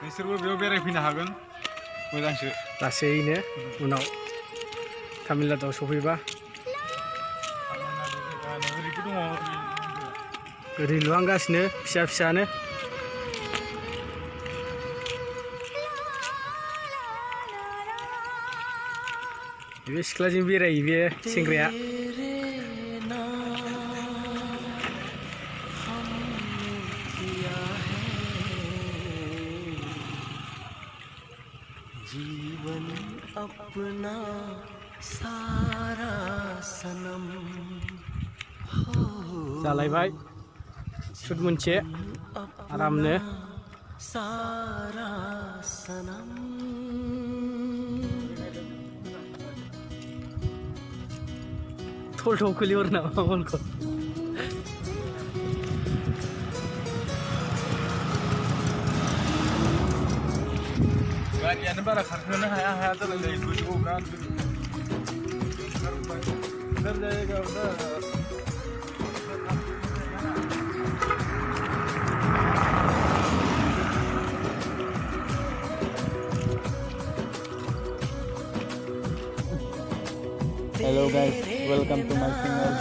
नोंसोरबो बेयाव बेरायफैनो हागोन मोजांसो लासैनो उनाव तामिलनाडुआव सफैबा ओरै लुहांगासिनो फिसा फिसानो बे सिख्लाजों बेरायो बे सेंग्राया जीवन अपना सारा सनम जालायबाय सुट मोनसे आरामनो सारा सनम थल थल खोलिहर नामा मलखौ गारियानो बारा खारखोनो हाया जालायलायो गोजौआव बिराद Hello guys, welcome to my channel.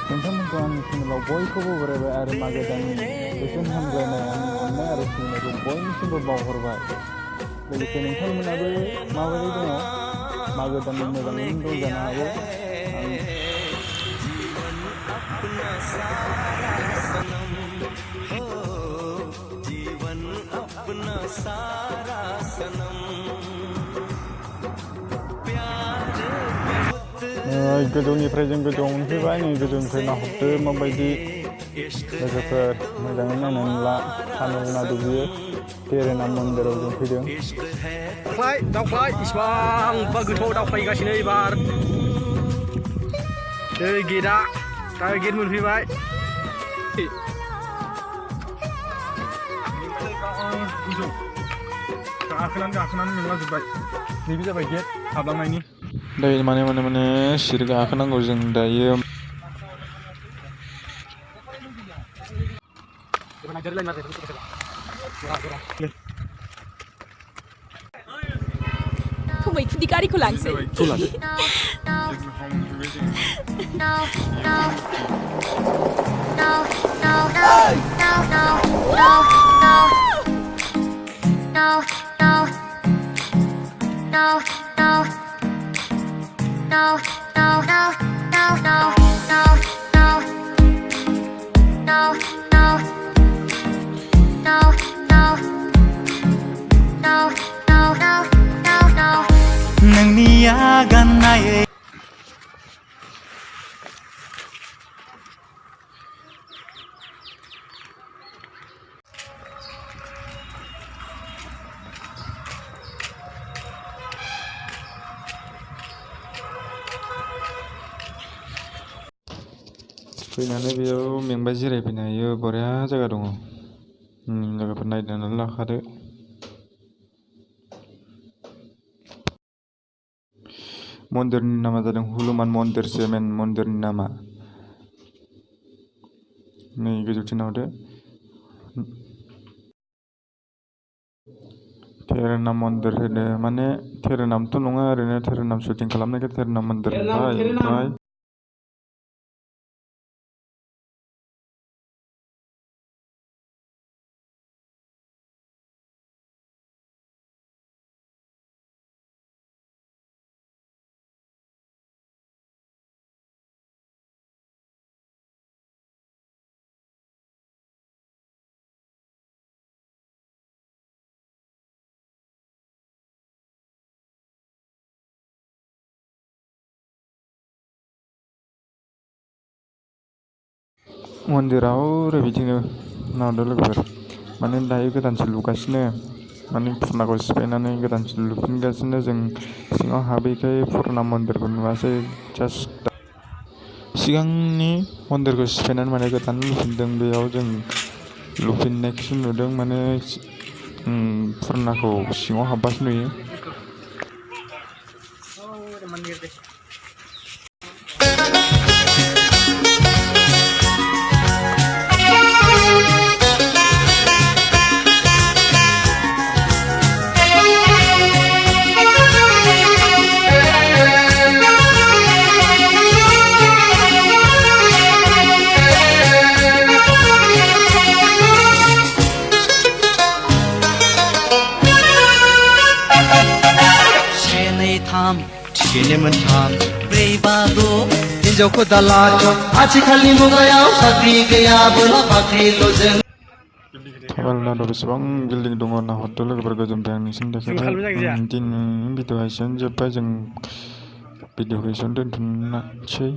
नोंथांमोनखौ आंनि चेनेलाव बयखौबो बरायबाय आरो मागो दाननि गोजोन हामलायनाय आंनि अननाय आरो सिबिनायखौ बयनिसिमबो बावहरबाय। लोगोसे नोंथांमोनाबो माबोरै दङ मागो दाननि मोजाङैनो दं जानो हागौ। गोजौनिफ्राय जों गोजौआव मोनफैबाय नै गोजौनिफ्राय नाहरदो माबायदि लोगोफोर मोजाङै नायनानै ला तामिलनाडु बियो तारानाम मन्दिराव जों फैदों दावख्लाय इसिबांबा गोथौआव दावख्लायगासिनो एबार दै गेटआ दा गेट मोनफैबाय गाखोनानै मोनलाजोब्बाय नैबे जाबाय गेट हाबलांनायनि दायो माने सिरि गाखोनांगौ जों दायो मैखुननि गारिखौ लांसै फैनानै बेयाव मेंबा जिरायफैनो हायो बरिया जायगा दङ लोगोफोर नायनानै लाखादो मन्दिरनि नामा जादों हनुमान मन्दिरसो मेन मन्दिरनि नामा नै गोजौथिं नाहरदो तारानाम मन्दिर होनो माने तारानामथ' नङा ओरैनो तारानाम शुटिं खालामनायखाय तारानाम मन्दिर होनबाय ओमफ्राय मन्दिराव ओरै बिदिनो नाहरदो लोगोफोर माने दायो गोदानसो लुगासिनो माने फुरानाखौ सिफायनानै गोदानसो लुफिनगासिनो जों सिङाव हाबैखाय फुराना मन्दिरखौ नुवासै जास्ट सिगांनि मन्दिरखौ सिफायनानै माने गोदान लुफिनदों बेयाव जों लुफिननायखौसो नुदों माने फुरानाखौ सिङाव हाबबासो नुयो मोनथाम थिगैनो मोनथाम ब्रै बा द' हिनजावखौ दालाथ' आथिखालनि मुगायाव साख्रि गैयाबोला बाख्रिल'जों थाबायलांनायाव बेसेबां बिल्डिं दङ नाहरदो लोगोफोर गोजोनबाय आं नोंसिनि देखायबाय दिनै भिडिअ एसेयावनो जोब्बाय जों भिडिअखौ एसेयावनो दोनथ'नोसै